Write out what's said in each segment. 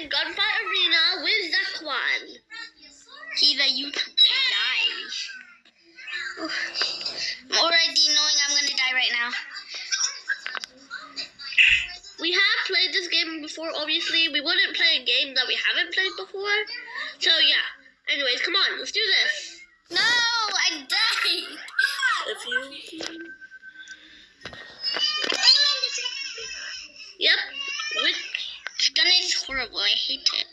in Gunfight Arena with Zakwan. He's a YouTuber, guys. I'm already knowing I'm gonna die right now. We have played this game before, obviously. We wouldn't play a game that we haven't played before. So, yeah. Anyways, come on. Let's do this. No, I died. If you... Yep. Which gun is horrible. I hate it.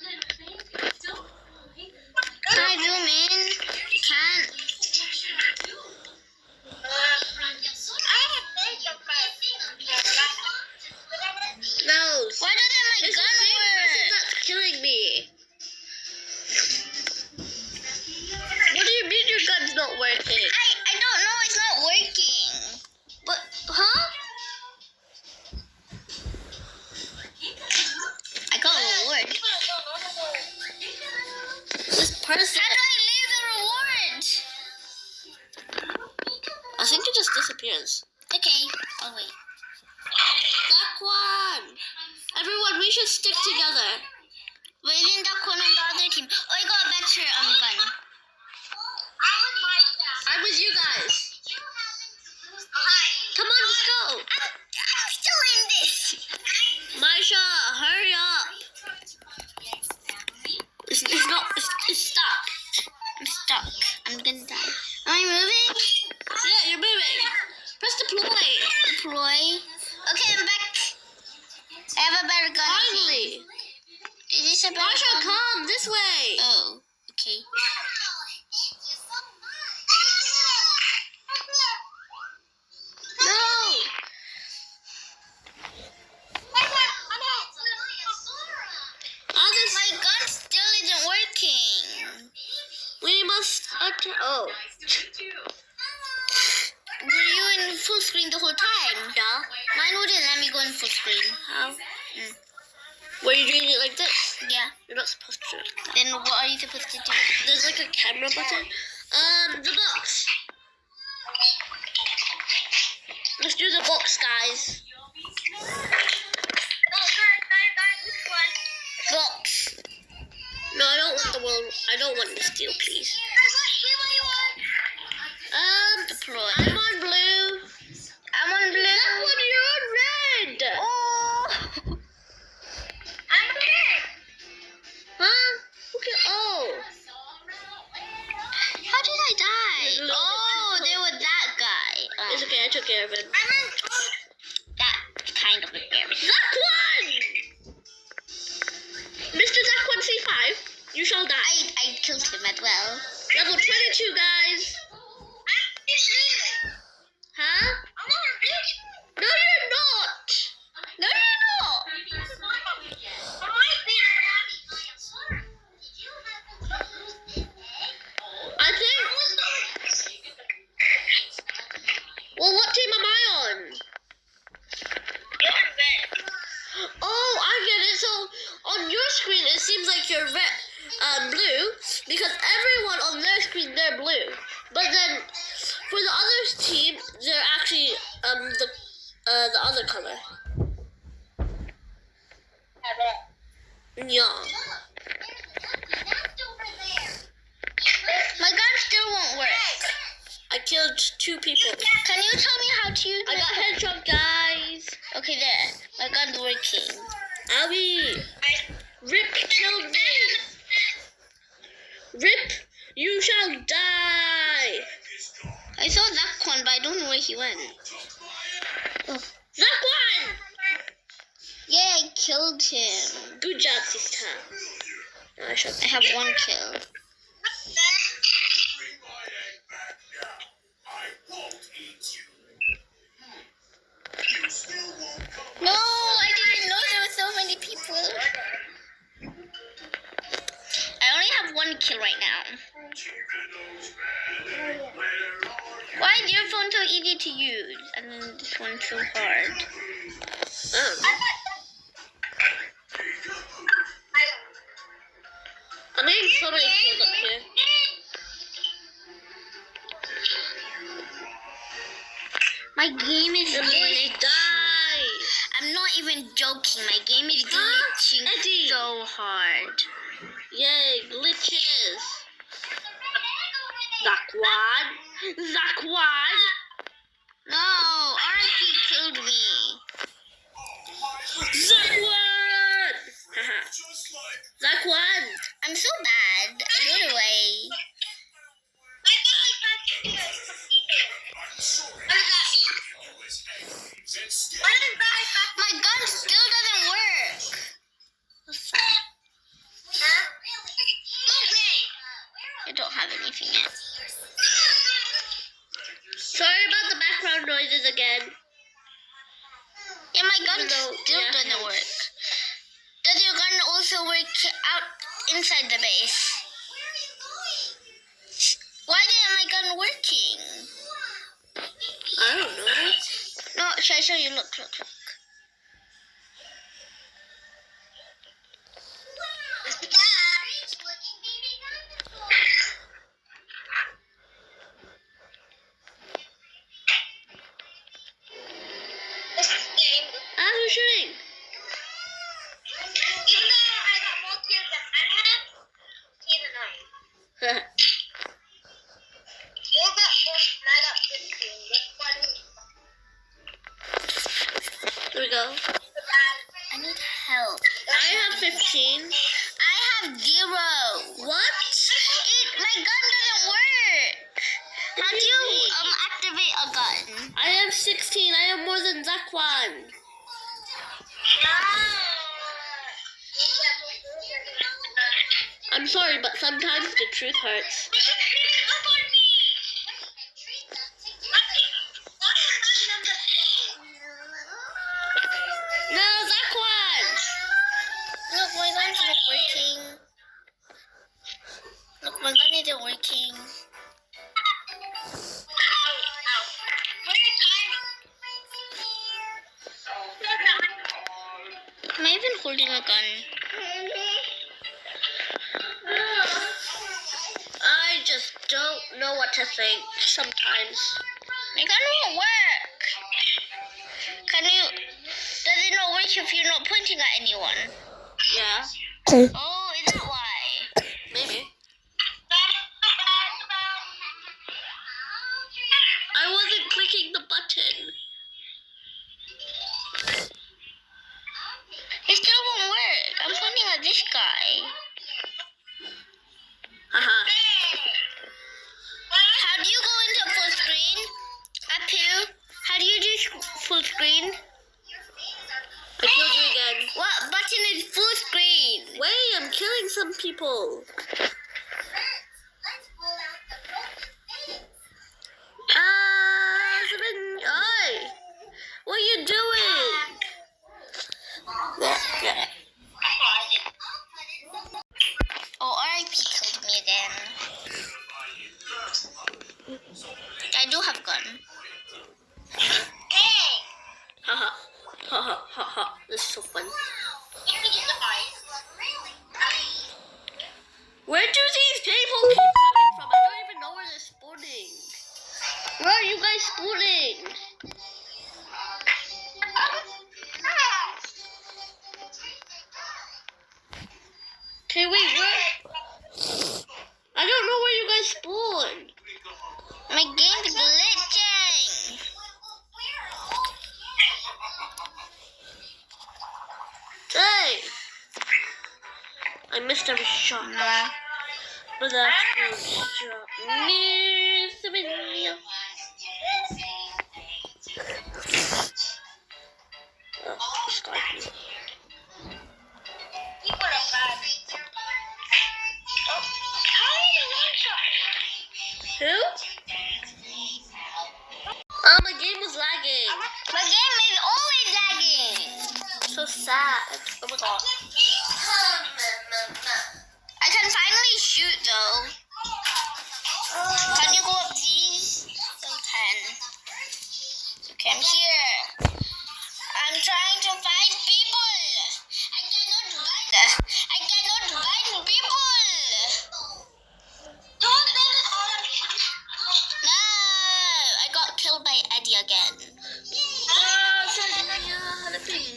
Can I zoom in? You can't. No. Why doesn't my gun work? This is not killing me. What do you mean your gun's not working? I don't know. It's not working. But, huh? I got a reward. This person... How do I leave the reward? I think it just disappears. Okay, I'll wait. That one! Everyone, we should stick together. But isn't that one on the other team? Oh, I got a better gun. I'm with you guys. Come on, let's go. I'm still in this. Maisha, hurry up. It's stuck. I'm stuck. I'm gonna die. Am I moving? Yeah, you're moving. Press deploy. Deploy. Okay, I'm back. I have a better gun. Finally. Is this a better Maisha, gun? come this way. Oh, okay. No. My gun still isn't working. We must oh. Were you in full screen the whole time? Yeah. Mine wouldn't let me go in full screen. How? Were you doing it like this? Yeah. You're not supposed to do it like that. Then what are you supposed to do? There's like a camera button. The box. Let's do the box, guys. Box. No, I don't want the world. I don't want the steel, please. Deploy. I'm on blue. I'm on blue. That one, you're on red. Oh. I'm red. Huh? Okay. Oh. How did I die? Oh, there was that guy. It's okay. I took care of it. That kind of embarrassing. Zakwan! Mr. Zakwan C5, you shall die. I killed him as well. Level 22, guys. Huh? No, you're not. No, you're not. I think. Well, what team am I on? Oh, I get it. So on your screen, it seems like you're red, blue, because everyone on their screen they're blue. But then for the other team, they're actually the other color. Yeah. My gun still won't work. I killed 2 people. Can you tell me how to use I got headshot, guys. Okay, there. My gun's working. Abby. Rip killed me. Rip, you shall die. I saw that one, but I don't know where he went. Oh. Zakwan! Yeah, I killed him. Good job, sister. No, I have 1 kill. No, I didn't know there were so many people. I only have 1 kill right now. Why is your phone so easy to use and then this one so hard? I'm getting so many kills up here. My game is glitchy. I'm not even joking. My game is glitchy. glitching Eddie. so hard. Yay, glitches. Zakwan. Zakwan. No, RIP killed me. Zakwan. Haha. Zakwan. I'm so bad. I got away. My gun still doesn't work. What's that? I don't have anything yet. Sorry about the background noises again. Yeah, my gun Even though- still yeah. doesn't work. Does your gun also work out inside the base? Why isn't my gun working? I don't know. No, should I show you? Look, look, look. Ah, who's shooting? Even though I got more kills than I have, he's annoying. You got more and I got 15. Which one is Here we go. bad? I need help. I have 15. I have 0. What? My gun doesn't work. How do you activate a gun? I have 16. I have more than Zakwan. I'm sorry, but sometimes the truth hurts. No, Zakwan! Look, my gun's not working. Look, my gun isn't working. Am I even holding a gun? I just don't know what to think sometimes. My gun won't work. Can you? Does it not work if you're not pointing at anyone? Yeah, Oh, is that why? maybe. I wasn't clicking the button. It still won't work. I'm pointing at this guy. Haha. How do you go into full screen? Up here. How do you do full screen? I killed you again. What button is full screen? Wait, I'm killing some people. Oi! What are you doing? Yeah. Oh, RIP killed me again. I do have a gun. Haha. Haha. Haha. This is so fun. Where do these people keep coming from? I don't even know where they're spawning. Where are you guys spawning? Okay, wait, where? I don't know where you guys spawn. My game's glitching. Hey! I missed every shot. No. But that's good shot. Miss me. Oh, this guy. Who? Oh, my game was lagging. My game is always lagging. So sad. Oh my god. I can finally shoot though. Can you go up these? You can. Okay, I'm here. I'm trying to find people. I cannot find people. No, I got killed by Eddie again. Oh, sorry. My friend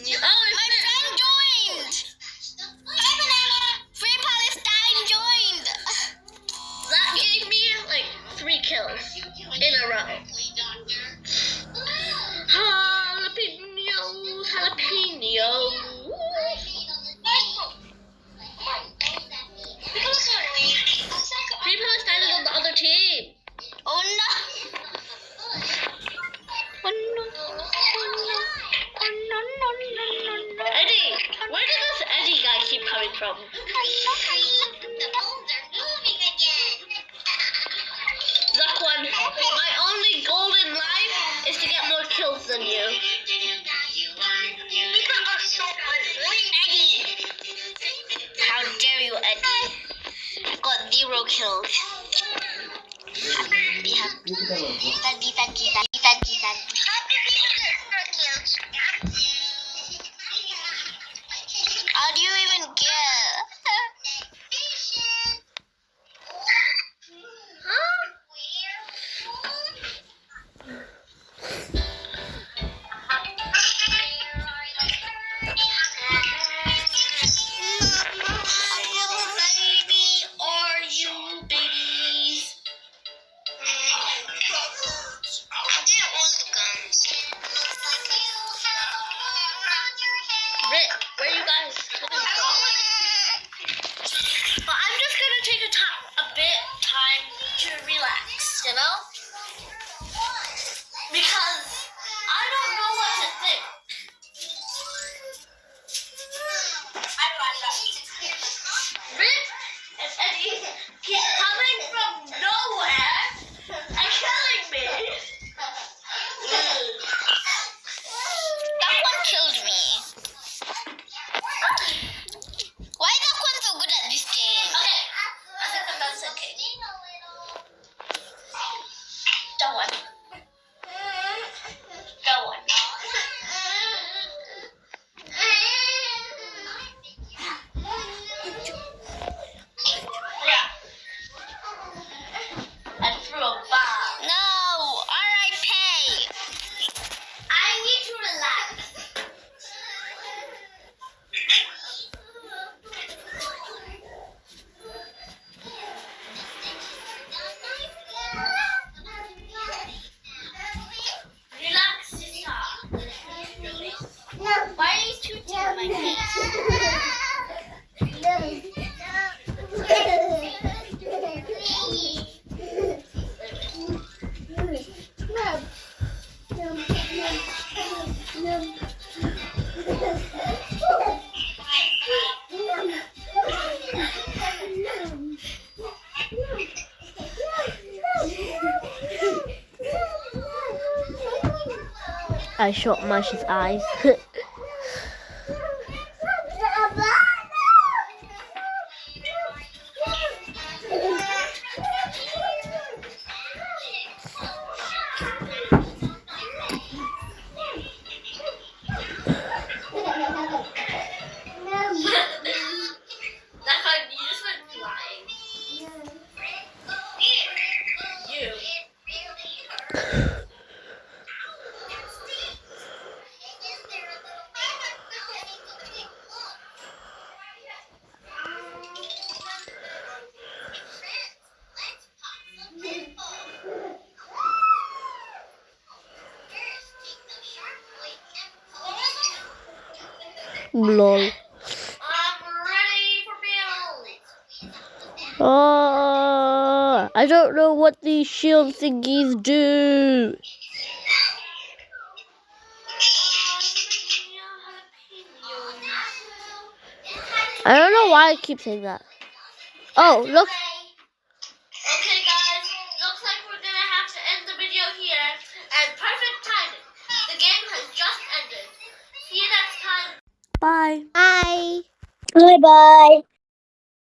joined. I keep coming from. The bones are moving again. Duck one, my only goal in life is to get more kills than you. Eddie! How dare you, Eddie? Got 0 kills. Happy, happy. Daddy, daddy, daddy, daddy, daddy. How do you even get? Baby, are you babies? Rick, where you guys coming from? But I'm just gonna take a bit time to relax, you know? Because I don't know what to think. Rick and Eddie keep coming from nowhere and killing me. That one killed me. Why is that one so good at this game? Okay, I think I'm done thinking. That one. That one. Yeah. I threw a bomb. No, R.I.P. I need to relax. Relax, sister. Why are you shooting my face? I shot Masha's eyes. That kind you just went flying. You. Lol. I'm ready for build. I don't know what these shield thingies do. I don't know why I keep saying that. Oh, look. Okay, guys. Looks like we're going to have to end the video here. And perfect timing. The game has just ended. See you next time. Bye. Bye. Bye-bye.